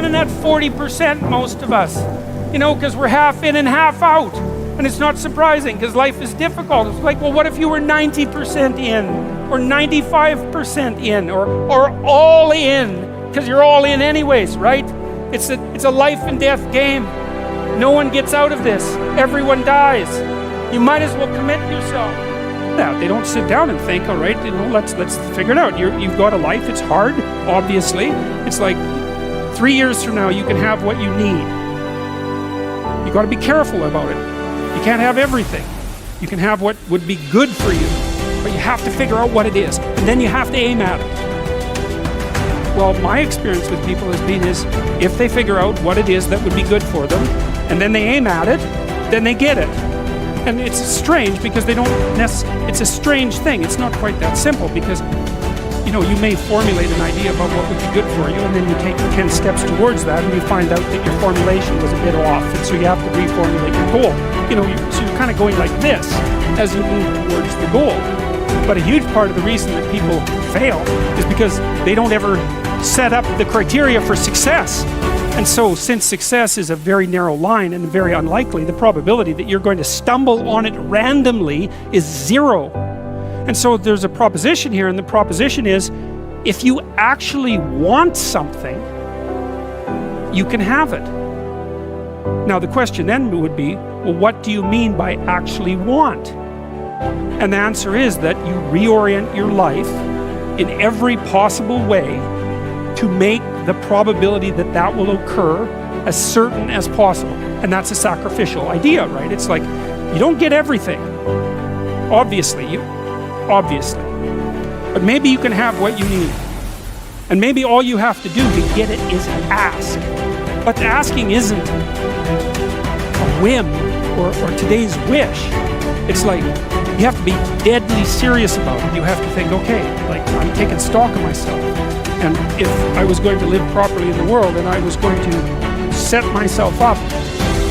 running at 40% most of us, you know, because we're half in and half out. And it's not surprising because life is difficult. It's like, well, what if you were 90% in or 95% in or all in? Because you're all in anyways, right? It's a life and death game. No one gets out of this. Everyone dies. You might as well commit yourself. Now, they don't sit down and think, all right, you know, let's figure it out. You've got a life. It's hard, obviously. It's like 3 years from now, you can have what you need. You got to be careful about it. You can't have everything. You can have what would be good for you, but you have to figure out what it is, and then you have to aim at it. Well, my experience with people has been is if they figure out what it is that would be good for them, and then they aim at it, then they get it. And it's strange because they don't it's a strange thing. It's not quite that simple because, you know, you may formulate an idea about what would be good for you, and then you take 10 steps towards that, and you find out that your formulation was a bit off, and so you have to reformulate your goal. You know, so you're kind of going like this as you move towards the goal. But a huge part of the reason that people fail is because they don't ever set up the criteria for success. And so, since success is a very narrow line and very unlikely, the probability that you're going to stumble on it randomly is 0. And so there's a proposition here, and the proposition is, if you actually want something, you can have it. Now the question then would be, well, what do you mean by actually want? And the answer is that you reorient your life in every possible way to make the probability that that will occur as certain as possible. And that's a sacrificial idea, right? It's like, you don't get everything. Obviously. But maybe you can have what you need. And maybe all you have to do to get it is ask. But asking isn't a whim or today's wish. It's like, you have to be deadly serious about it. You have to think, okay, like, I'm taking stock of myself. And if I was going to live properly in the world, and I was going to set myself up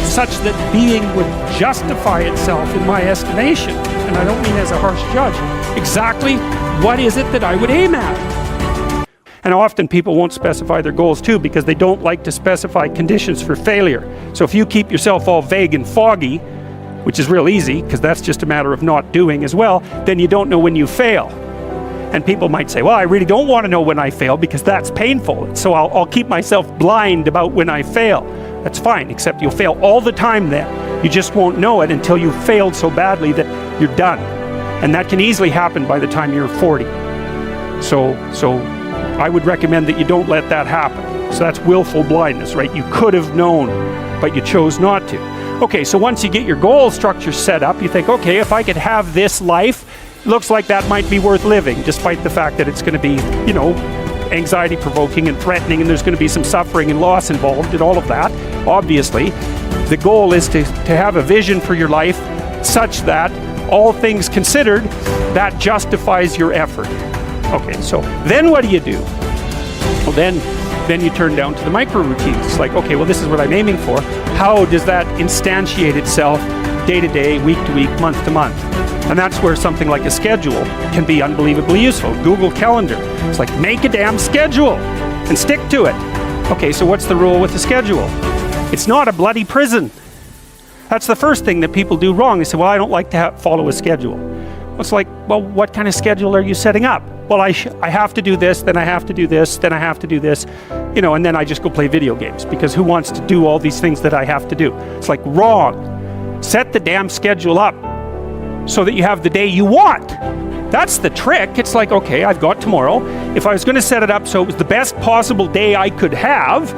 such that being would justify itself in my estimation, and I don't mean as a harsh judge, exactly what is it that I would aim at? And often people won't specify their goals too because they don't like to specify conditions for failure. So if you keep yourself all vague and foggy, which is real easy because that's just a matter of not doing as well, then you don't know when you fail. And people might say, well, I really don't want to know when I fail because that's painful. So I'll keep myself blind about when I fail. That's fine, except you'll fail all the time then. You just won't know it until you've failed so badly that you're done. And that can easily happen by the time you're 40. So I would recommend that you don't let that happen. So that's willful blindness, right? You could have known, but you chose not to. Okay, so once you get your goal structure set up, you think, okay, if I could have this life, looks like that might be worth living, despite the fact that it's going to be, you know, anxiety-provoking and threatening, and there's going to be some suffering and loss involved and all of that. Obviously, the goal is to have a vision for your life such that, all things considered, that justifies your effort. Okay, so then what do you do? Well, then you turn down to the micro routines. It's like, okay, well, this is what I'm aiming for. How does that instantiate itself day to day, week to week, month to month? And that's where something like a schedule can be unbelievably useful. Google Calendar. It's like, make a damn schedule and stick to it. Okay, so what's the rule with the schedule? It's not a bloody prison. That's the first thing that people do wrong. They say, well, I don't like to follow a schedule. It's like, well, what kind of schedule are you setting up? Well, I have to do this, then I have to do this, then I have to do this, you know, and then I just go play video games because who wants to do all these things that I have to do? It's like, wrong. Set the damn schedule up so that you have the day you want. That's the trick. It's like, okay, I've got tomorrow. If I was going to set it up so it was the best possible day I could have,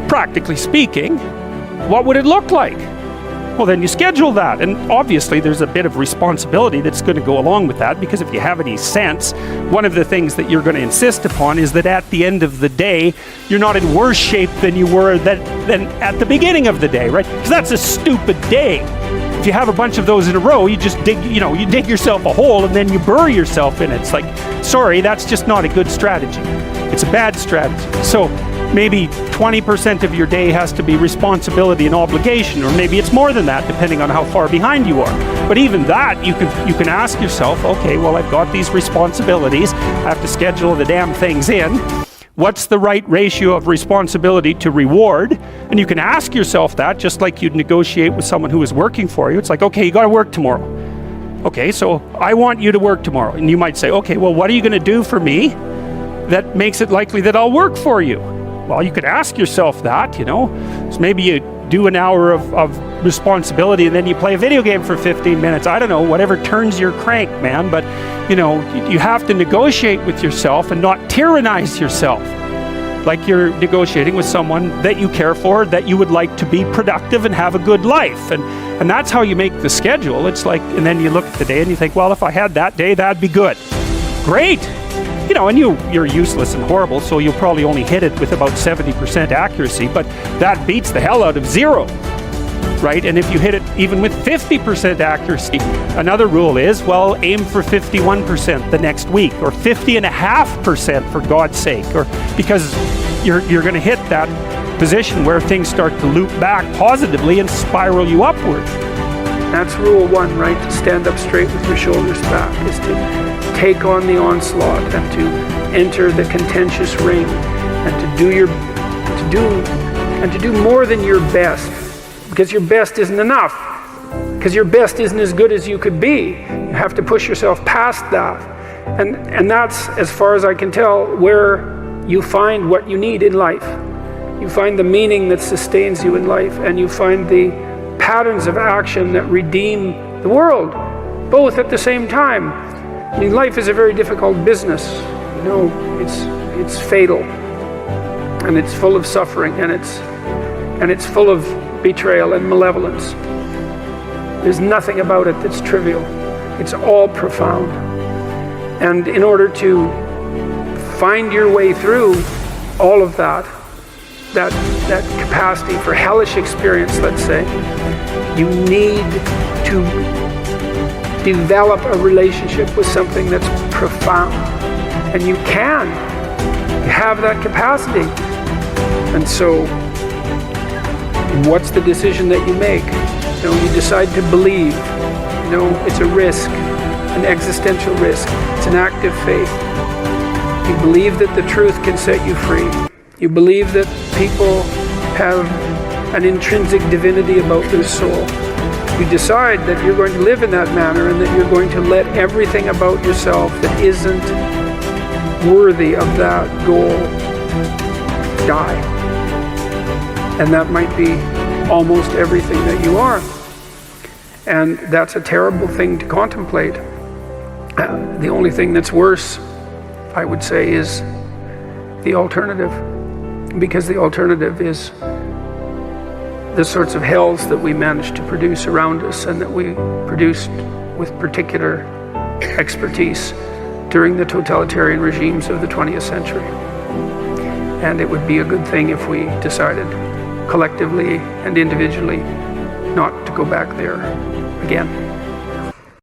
practically speaking, what would it look like? Well, then you schedule that. And obviously there's a bit of responsibility that's going to go along with that, because if you have any sense, one of the things that you're going to insist upon is that at the end of the day, you're not in worse shape than you were than at the beginning of the day, right? Because that's a stupid day. If you have a bunch of those in a row, you just dig, you dig yourself a hole and then you bury yourself in it. It's like, sorry, that's just not a good strategy. It's a bad strategy. So maybe 20% of your day has to be responsibility and obligation, or maybe it's more than that, depending on how far behind you are. But even that, you can ask yourself, okay, well, I've got these responsibilities. I have to schedule the damn things in. What's the right ratio of responsibility to reward? And you can ask yourself that, just like you'd negotiate with someone who is working for you. It's like, okay, you got to work tomorrow. Okay, so I want you to work tomorrow. And you might say, okay, well, what are you going to do for me that makes it likely that I'll work for you? Well, you could ask yourself that, you know. So maybe you do an hour of responsibility and then you play a video game for 15 minutes. I don't know, whatever turns your crank, man. But, you know, you have to negotiate with yourself and not tyrannize yourself. Like you're negotiating with someone that you care for, that you would like to be productive and have a good life. And that's how you make the schedule. It's like, and then you look at the day and you think, well, if I had that day, that'd be good. Great. You know, and you're useless and horrible, so you'll probably only hit it with about 70% accuracy, but that beats the hell out of 0, right? And if you hit it even with 50% accuracy, another rule is, well, aim for 51% the next week, or 50.5% for God's sake, or because you're going to hit that position where things start to loop back positively and spiral you upward. That's rule 1, right? To stand up straight with your shoulders back, is to take on the onslaught and to enter the contentious ring and to do more than your best, because your best isn't enough, because your best isn't as good as you could be. You have to push yourself past that, and that's, as far as I can tell, where you find what you need in life. You find the meaning that sustains you in life, and you find the patterns of action that redeem the world, both at the same time. I mean, life is a very difficult business. You know, it's fatal, and it's full of suffering, and it's full of betrayal and malevolence. There's nothing about it that's trivial. It's all profound. And in order to find your way through all of that capacity for hellish experience, let's say, you need to develop a relationship with something that's profound. And you have that capacity. And so, what's the decision that you make? You know, you decide to believe. You know, it's a risk, an existential risk. It's an act of faith. You believe that the truth can set you free. You believe that people have an intrinsic divinity about their soul. You decide that you're going to live in that manner, and that you're going to let everything about yourself that isn't worthy of that goal die. And that might be almost everything that you are. And that's a terrible thing to contemplate. The only thing that's worse, I would say, is the alternative. Because the alternative is the sorts of hells that we managed to produce around us, and that we produced with particular expertise during the totalitarian regimes of the 20th century. And it would be a good thing if we decided collectively and individually not to go back there again.